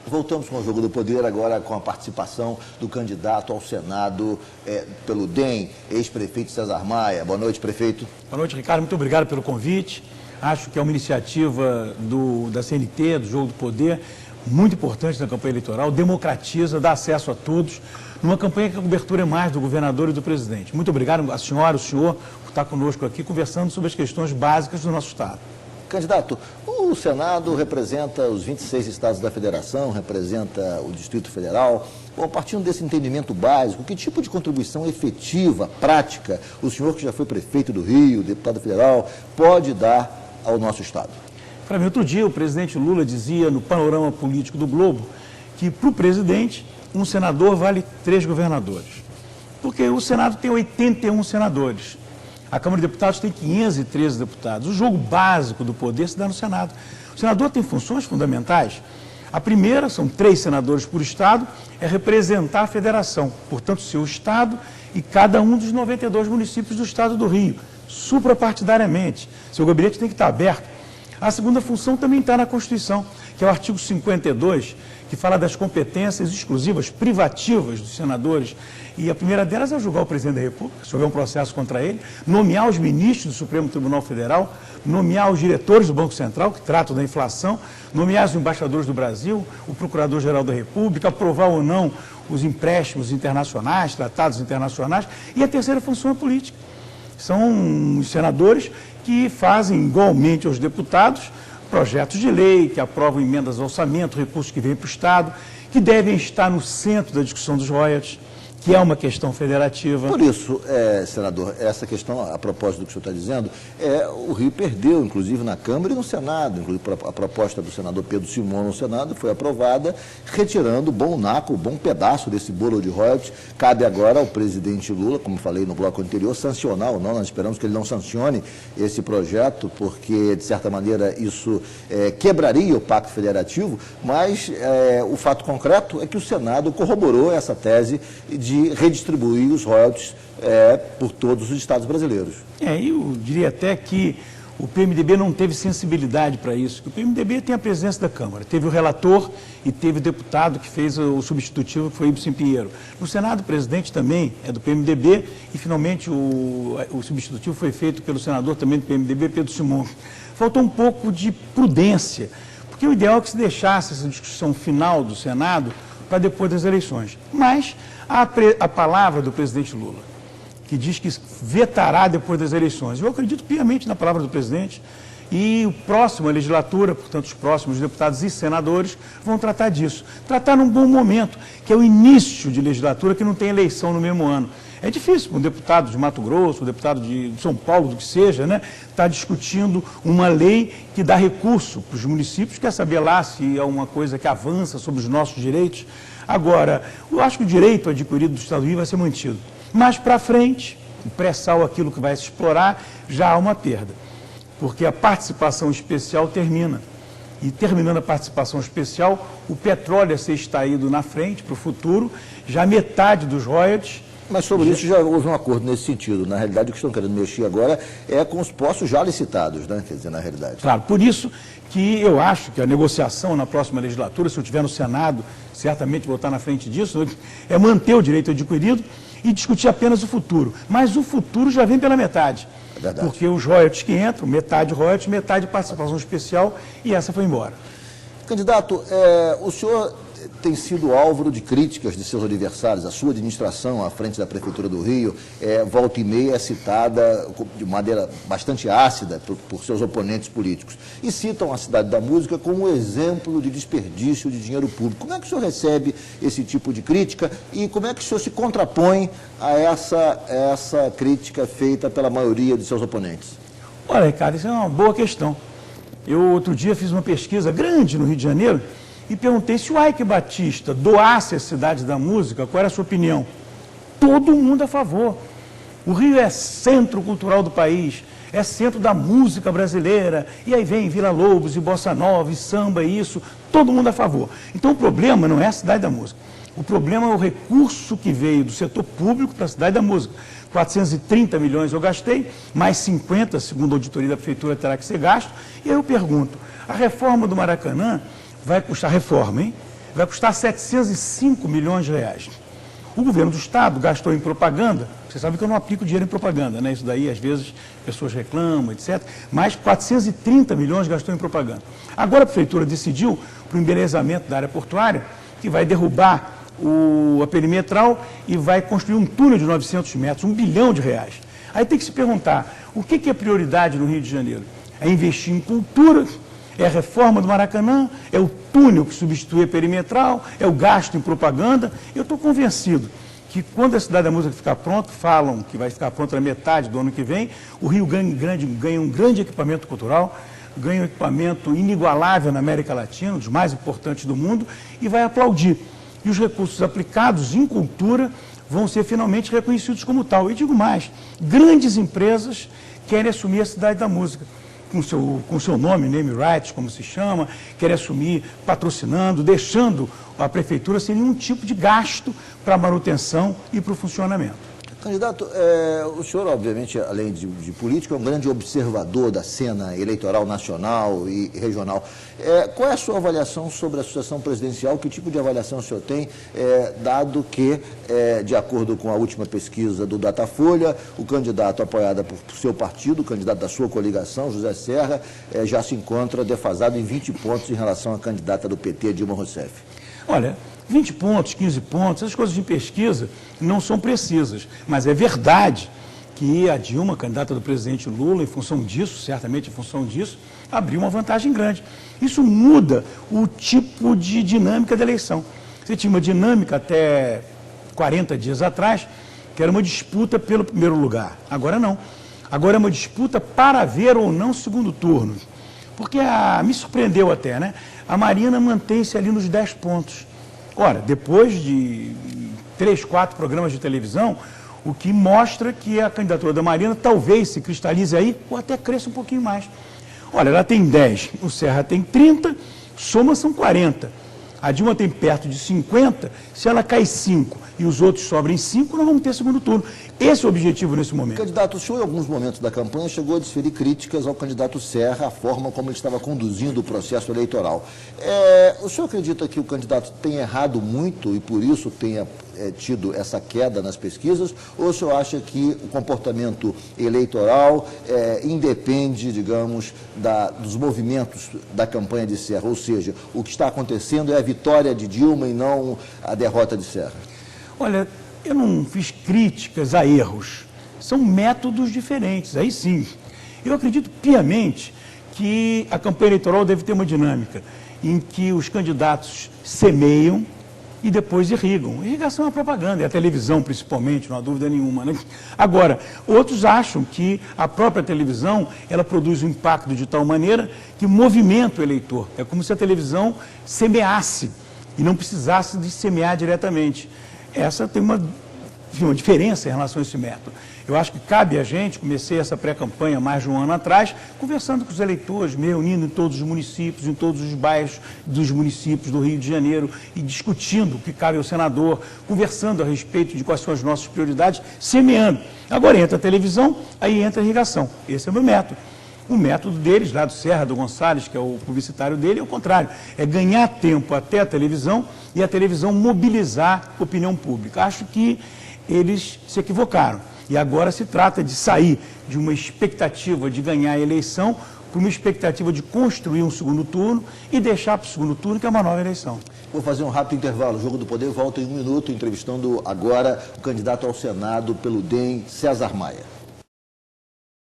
Voltamos com o Jogo do Poder, agora com a participação do candidato ao Senado pelo DEM, ex-prefeito César Maia. Boa noite, prefeito. Boa noite, Ricardo. Muito obrigado pelo convite. Acho que é uma iniciativa da CNT, do Jogo do Poder, muito importante na campanha eleitoral, democratiza, dá acesso a todos, numa campanha que a cobertura é mais do governador e do presidente. Muito obrigado a senhora, o senhor, por estar conosco aqui, conversando sobre as questões básicas do nosso Estado. Candidato, o Senado representa os 26 estados da federação, representa o Distrito Federal. Bom, partindo desse entendimento básico, que tipo de contribuição efetiva, prática, o senhor que já foi prefeito do Rio, deputado federal, pode dar ao nosso Estado? Para mim, outro dia, o presidente Lula dizia no panorama político do Globo que, para o presidente, um senador vale 3 governadores. Porque o Senado tem 81 senadores. A Câmara de Deputados tem 513 deputados. O jogo básico do poder se dá no Senado. O senador tem funções fundamentais. A primeira, são 3 senadores por Estado, é representar a federação, portanto, seu Estado e cada um dos 92 municípios do Estado do Rio, suprapartidariamente. Seu gabinete tem que estar aberto. A segunda função também está na Constituição, que é o artigo 52, que fala das competências exclusivas, privativas dos senadores. E a primeira delas é julgar o presidente da República, se houver um processo contra ele, nomear os ministros do Supremo Tribunal Federal, nomear os diretores do Banco Central, que tratam da inflação, nomear os embaixadores do Brasil, o Procurador-Geral da República, aprovar ou não os empréstimos internacionais, tratados internacionais. E a terceira função é política. São os senadores que fazem igualmente aos deputados projetos de lei, que aprovam emendas ao orçamento, recursos que vêm para o Estado, que devem estar no centro da discussão dos royalties, que é uma questão federativa. Por isso, senador, essa questão, a propósito do que o senhor está dizendo, o Rio perdeu, inclusive, na Câmara e no Senado. Inclusive, a proposta do senador Pedro Simão no Senado foi aprovada, retirando bom naco, bom pedaço desse bolo de royalties. Cabe agora ao presidente Lula, como falei no bloco anterior, sancionar ou não. Nós esperamos que ele não sancione esse projeto, porque, de certa maneira, isso quebraria o pacto federativo, mas o fato concreto é que o Senado corroborou essa tese de redistribuir os royalties por todos os estados brasileiros. Eu diria até que o PMDB não teve sensibilidade para isso. O PMDB tem a presença da Câmara, teve o relator e teve o deputado que fez o substitutivo, que foi Ibsen Pinheiro. No Senado, o presidente também é do PMDB e, finalmente, o substitutivo foi feito pelo senador também do PMDB, Pedro Simão. Faltou um pouco de prudência, porque o ideal é que se deixasse essa discussão final do Senado para depois das eleições. Mas a palavra do presidente Lula, que diz que vetará depois das eleições. Eu acredito piamente na palavra do presidente e a próxima legislatura, portanto, os próximos deputados e senadores vão tratar disso. Tratar num bom momento, que é o início de legislatura, que não tem eleição no mesmo ano. É difícil para um deputado de Mato Grosso, um deputado de São Paulo, do que seja, estar discutindo uma lei que dá recurso para os municípios, quer saber lá se é uma coisa que avança sobre os nossos direitos. Agora, eu acho que o direito adquirido do Estado do Rio vai ser mantido. Mas para frente, o pré-sal, aquilo que vai se explorar, já há uma perda. Porque a participação especial termina. E terminando a participação especial, o petróleo a ser extraído na frente, para o futuro, já metade dos royalties. Mas sobre isso já houve um acordo nesse sentido. Na realidade, o que estão querendo mexer agora é com os postos já licitados, Quer dizer, na realidade. Claro, por isso que eu acho que a negociação na próxima legislatura, se eu estiver no Senado, certamente vou estar na frente disso, é manter o direito adquirido e discutir apenas o futuro. Mas o futuro já vem pela metade. É verdade. Porque os royalties que entram, metade royalties, metade participação especial, e essa foi embora. Candidato, o senhor tem sido alvo de críticas de seus adversários. A sua administração à frente da Prefeitura do Rio, volta e meia, é citada de maneira bastante ácida por seus oponentes políticos. E citam a Cidade da Música como exemplo de desperdício de dinheiro público. Como é que o senhor recebe esse tipo de crítica e como é que o senhor se contrapõe a essa crítica feita pela maioria de seus oponentes? Olha, Ricardo, isso é uma boa questão. Eu, outro dia, fiz uma pesquisa grande no Rio de Janeiro e perguntei se o Ike Batista doasse a Cidade da Música, qual era a sua opinião? Todo mundo a favor. O Rio é centro cultural do país, é centro da música brasileira, e aí vem Vila Lobos e Bossa Nova e samba e isso, todo mundo a favor. Então o problema não é a Cidade da Música, o problema é o recurso que veio do setor público para a Cidade da Música. 430 milhões eu gastei, mais 50, segundo a auditoria da Prefeitura, terá que ser gasto. E aí eu pergunto, a reforma do Maracanã vai custar, reforma, hein? vai custar 705 milhões de reais. O governo do Estado gastou em propaganda, você sabe que eu não aplico dinheiro em propaganda, né? Isso daí, às vezes, pessoas reclamam, etc. Mas 430 milhões gastou em propaganda. Agora a Prefeitura decidiu, para o embelezamento da área portuária, que vai derrubar a perimetral e vai construir um túnel de 900 metros, R$1 bilhão. Aí tem que se perguntar, o que é prioridade no Rio de Janeiro? É investir em cultura? É a reforma do Maracanã? É o túnel que substitui a perimetral? É o gasto em propaganda? Eu estou convencido que quando a Cidade da Música ficar pronta, falam que vai ficar pronta na metade do ano que vem, o Rio ganha um grande equipamento cultural, ganha um equipamento inigualável na América Latina, um dos mais importantes do mundo, e vai aplaudir. E os recursos aplicados em cultura vão ser finalmente reconhecidos como tal. E digo mais, grandes empresas querem assumir a Cidade da Música, com seu nome, name rights, como se chama, querem assumir patrocinando, deixando a Prefeitura sem nenhum tipo de gasto para a manutenção e para o funcionamento. Candidato, o senhor, obviamente, além de político, é um grande observador da cena eleitoral nacional e regional. Qual é a sua avaliação sobre a sucessão presidencial? Que tipo de avaliação o senhor tem, dado que, de acordo com a última pesquisa do Datafolha, o candidato apoiado por seu partido, o candidato da sua coligação, José Serra, já se encontra defasado em 20 pontos em relação à candidata do PT, Dilma Rousseff? Olha, 20 pontos, 15 pontos, essas coisas de pesquisa não são precisas, mas é verdade que a Dilma, candidata do presidente Lula, em função disso, certamente em função disso, abriu uma vantagem grande. Isso muda o tipo de dinâmica da eleição. Você tinha uma dinâmica até 40 dias atrás, que era uma disputa pelo primeiro lugar. Agora não. Agora é uma disputa para haver ou não segundo turno. Porque me surpreendeu até, né? A Marina mantém-se ali nos 10 pontos. Ora, depois de 3, 4 programas de televisão, o que mostra que a candidatura da Marina talvez se cristalize aí ou até cresça um pouquinho mais. Olha, ela tem 10, o Serra tem 30, soma são 40. A Dilma tem perto de 50, se ela cai 5 e os outros sobrem 5, nós vamos ter segundo turno. Esse é o objetivo nesse momento. Candidato, o senhor, em alguns momentos da campanha, chegou a desferir críticas ao candidato Serra, a forma como ele estava conduzindo o processo eleitoral. O senhor acredita que o candidato tem errado muito e por isso tenha tido essa queda nas pesquisas, ou o senhor acha que o comportamento eleitoral independe, digamos, dos movimentos da campanha de Serra? Ou seja, o que está acontecendo é a vitória de Dilma e não a derrota de Serra? Olha, eu não fiz críticas a erros, são métodos diferentes, aí sim. Eu acredito piamente que a campanha eleitoral deve ter uma dinâmica em que os candidatos semeiam e depois irrigam. Irrigação é a propaganda, é a televisão principalmente, não há dúvida nenhuma, né? Agora, outros acham que a própria televisão, ela produz um impacto de tal maneira que movimenta o eleitor. É como se a televisão semeasse e não precisasse de semear diretamente. Essa tem uma diferença em relação a esse método. Eu acho que cabe a gente, comecei essa pré-campanha mais de um ano atrás, conversando com os eleitores, me reunindo em todos os municípios, em todos os bairros dos municípios do Rio de Janeiro e discutindo o que cabe ao senador, conversando a respeito de quais são as nossas prioridades, semeando. Agora entra a televisão, aí entra a irrigação. Esse é o meu método. O método deles, lá do Serra, do Gonçalves, que é o publicitário dele, é o contrário. É ganhar tempo até a televisão e a televisão mobilizar a opinião pública. Acho que eles se equivocaram. E agora se trata de sair de uma expectativa de ganhar a eleição para uma expectativa de construir um segundo turno e deixar para o segundo turno, que é uma nova eleição. Vou fazer um rápido intervalo. O Jogo do Poder volta em 1 minuto, entrevistando agora o candidato ao Senado pelo DEM, César Maia.